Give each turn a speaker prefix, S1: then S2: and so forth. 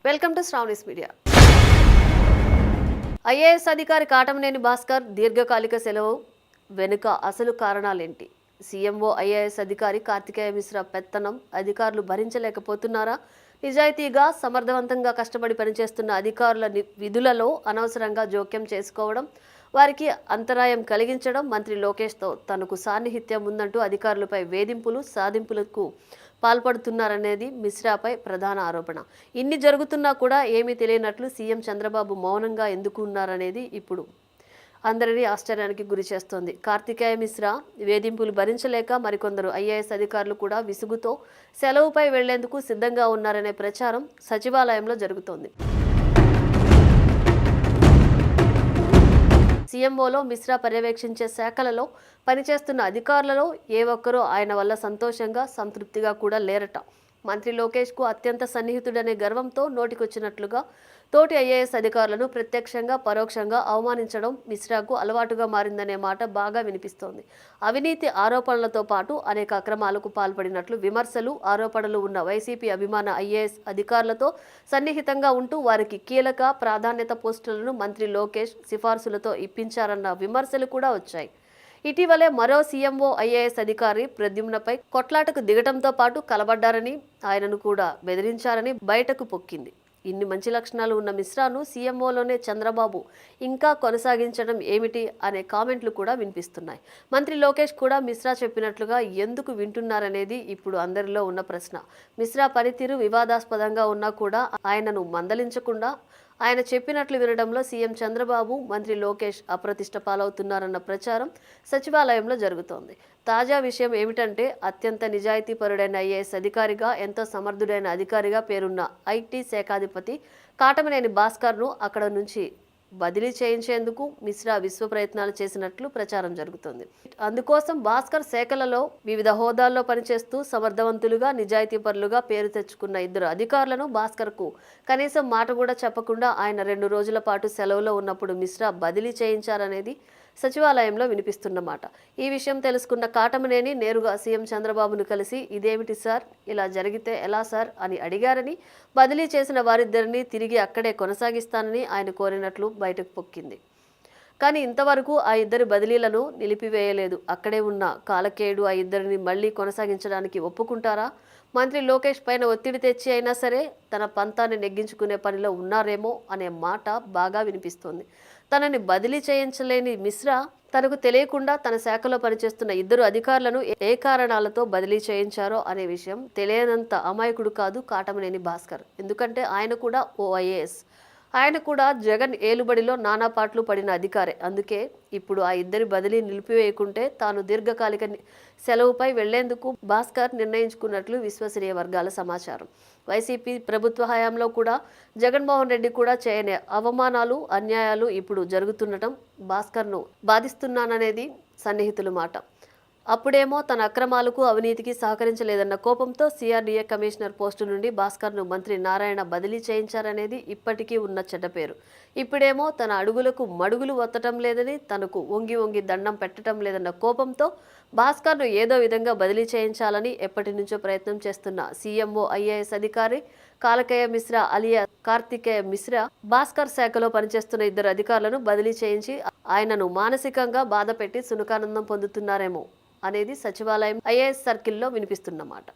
S1: Welcome to Sravani's media. IAS అధికారి కాటమనేని భాస్కర్ దీర్ఘకాలిక సెలవు వెనుక అసలు కారణాలేంటి? సీఎంఓ ఐఏఎస్ అధికారి కార్తికేయ మిశ్రా పెత్తనం అధికారులు భరించలేకపోతున్నారా? నిజాయితీగా సమర్థవంతంగా కష్టపడి పనిచేస్తున్న అధికారుల విధులలో అనవసరంగా జోక్యం చేసుకోవడం, వారికి అంతరాయం కలిగించడం, మంత్రి లోకేష్తో తనకు సాన్నిహిత్యం ఉందంటూ అధికారులపై వేధింపులు సాధింపులకు పాల్పడుతున్నారనేది మిశ్రాపై ప్రధాన ఆరోపణ. ఇన్ని జరుగుతున్నా కూడా ఏమీ తెలియనట్లు సీఎం చంద్రబాబు మౌనంగా ఎందుకు ఉన్నారనేది ఇప్పుడు అందరినీ ఆశ్చర్యానికి గురి చేస్తోంది. కార్తికేయ మిశ్రా వేధింపులు భరించలేక మరికొందరు ఐఏఎస్ అధికారులు కూడా విసుగుతో సెలవుపై వెళ్లేందుకు సిద్ధంగా ఉన్నారనే ప్రచారం సచివాలయంలో జరుగుతోంది. సీఎంఓలో మిశ్రా పర్యవేక్షించే శాఖలలో పనిచేస్తున్న అధికారులలో ఏ ఒక్కరూ ఆయన వల్ల సంతోషంగా సంతృప్తిగా కూడా లేరట. మంత్రి లోకేష్కు అత్యంత సన్నిహితుడనే గర్వంతో నోటికొచ్చినట్లుగా తోటి ఐఏఎస్ అధికారులను ప్రత్యక్షంగా పరోక్షంగా అవమానించడం మిశ్రాకు అలవాటుగా మారిందనే మాట బాగా వినిపిస్తోంది. అవినీతి ఆరోపణలతో పాటు అనేక అక్రమాలకు పాల్పడినట్లు విమర్శలు ఆరోపణలు ఉన్న వైసీపీ అభిమాన ఐఏఎస్ అధికారులతో సన్నిహితంగా ఉంటూ వారికి కీలక ప్రాధాన్యత పోస్టులను మంత్రి లోకేష్ సిఫార్సులతో ఇప్పించారన్న విమర్శలు కూడా వచ్చాయి. ఇటీవలే మరో సీఎంఓ ఐఏఎస్ అధికారి ప్రద్యుమ్నపై కొట్లాటకు దిగటంతో పాటు కలబడ్డారని, ఆయనను కూడా బెదిరించారని బయటకు పొక్కింది. ఇన్ని మంచి లక్షణాలు ఉన్న మిశ్రాను సీఎంఓలోనే చంద్రబాబు ఇంకా కొనసాగించడం ఏమిటి అనే కామెంట్లు కూడా వినిపిస్తున్నాయి. మంత్రి లోకేష్ కూడా మిశ్రా చెప్పినట్లుగా ఎందుకు వింటున్నారనేది ఇప్పుడు అందరిలో ఉన్న ప్రశ్న. మిశ్రా పనితీరు వివాదాస్పదంగా ఉన్నా కూడా ఆయనను మందలించకుండా ఆయన చెప్పినట్లు వినడంలో సీఎం చంద్రబాబు, మంత్రి లోకేష్ అప్రతిష్ట పాలవుతున్నారన్న ప్రచారం సచివాలయంలో జరుగుతోంది. తాజా విషయం ఏమిటంటే అత్యంత నిజాయితీపరుడైన ఐఏఎస్ అధికారిగా, ఎంతో సమర్థుడైన అధికారిగా పేరున్న ఐటీ శాఖాధిపతి కాటమనేని భాస్కర్ను అక్కడ నుంచి బదిలీ చేయించేందుకు మిశ్రా విశ్వ ప్రయత్నాలు చేసినట్లు ప్రచారం జరుగుతుంది. అందుకోసం భాస్కర్ శాఖలలో వివిధ హోదాల్లో పనిచేస్తూ సమర్థవంతులుగా నిజాయితీపరులుగా పేరు తెచ్చుకున్న ఇద్దరు అధికారులను భాస్కర్కు కనీసం మాట కూడా చెప్పకుండా ఆయన 2 రోజుల పాటు సెలవులో ఉన్నప్పుడు మిశ్రా బదిలీ చేయించారనేది సచివాలయంలో వినిపిస్తున్నమాట. ఈ విషయం తెలుసుకున్న కాటమనేని నేరుగా సీఎం చంద్రబాబును కలిసి ఇదేమిటి సార్, ఇలా జరిగితే ఎలా సార్ అని అడిగారని, బదిలీ చేసిన వారిద్దరిని తిరిగి అక్కడే కొనసాగిస్తానని ఆయన కోరినట్లు బయటకు పొక్కింది. కానీ ఇంతవరకు ఆ ఇద్దరి బదిలీలను నిలిపివేయలేదు. అక్కడే ఉన్న కాలకేయుడు ఆ ఇద్దరిని మళ్లీ కొనసాగించడానికి ఒప్పుకుంటారా? మంత్రి లోకేష్ పైన ఒత్తిడి తెచ్చి అయినా సరే తన పంతాన్ని నెగ్గించుకునే పనిలో ఉన్నారేమో అనే మాట బాగా వినిపిస్తోంది. తనని బదిలీ చేయించలేని మిశ్రా తనకు తెలియకుండా తన శాఖలో పనిచేస్తున్న ఇద్దరు అధికారులను ఏ కారణాలతో బదిలీ చేయించారో అనే విషయం తెలియనంత అమాయకుడు కాదు కాటమనేని భాస్కర్. ఎందుకంటే ఆయన కూడా ఓ ఐఏఎస్. ఆయన కూడా జగన్ ఏలుబడిలో నానా పాటలు పడిన అధికారే. అందుకే ఇప్పుడు ఆ ఇద్దరి బదిలీ నిలిపివేయకుంటే తాను దీర్ఘకాలిక సెలవుపై వెళ్లేందుకు భాస్కర్ నిర్ణయించుకున్నట్లు విశ్వసనీయ వర్గాల సమాచారం. వైసీపీ ప్రభుత్వ హయాంలో కూడా జగన్మోహన్ రెడ్డి కూడా చేయని అవమానాలు, అన్యాయాలు ఇప్పుడు జరుగుతుండటం భాస్కర్ను బాధిస్తున్నాననేది సన్నిహితుల మాట. అప్పుడేమో తన అక్రమాలకు అవినీతికి సహకరించలేదన్న కోపంతో సిఆర్డీఏ కమిషనర్ పోస్టు నుండి భాస్కర్ను మంత్రి నారాయణ బదిలీ చేయించారనేది ఇప్పటికీ ఉన్న చెడ్డ పేరు. ఇప్పుడేమో తన అడుగులకు మడుగులు వత్తటం లేదని, తనకు వంగి వంగి దండం పెట్టడం లేదన్న కోపంతో భాస్కర్ను ఏదో విధంగా బదిలీ చేయించాలని ఎప్పటి నుంచో ప్రయత్నం చేస్తున్న సీఎంఓ ఐఏఎస్ అధికారి కాలకేయ మిశ్రా అలియా కార్తికేయ మిశ్రా భాస్కర్ శాఖలో పనిచేస్తున్న ఇద్దరు అధికారులను బదిలీ చేయించి ఆయనను మానసికంగా బాధపెట్టి సునకానందం పొందుతున్నారేమో అనేది సచివాలయం ఐఏఎస్ సర్కిల్లో వినిపిస్తున్నమాట.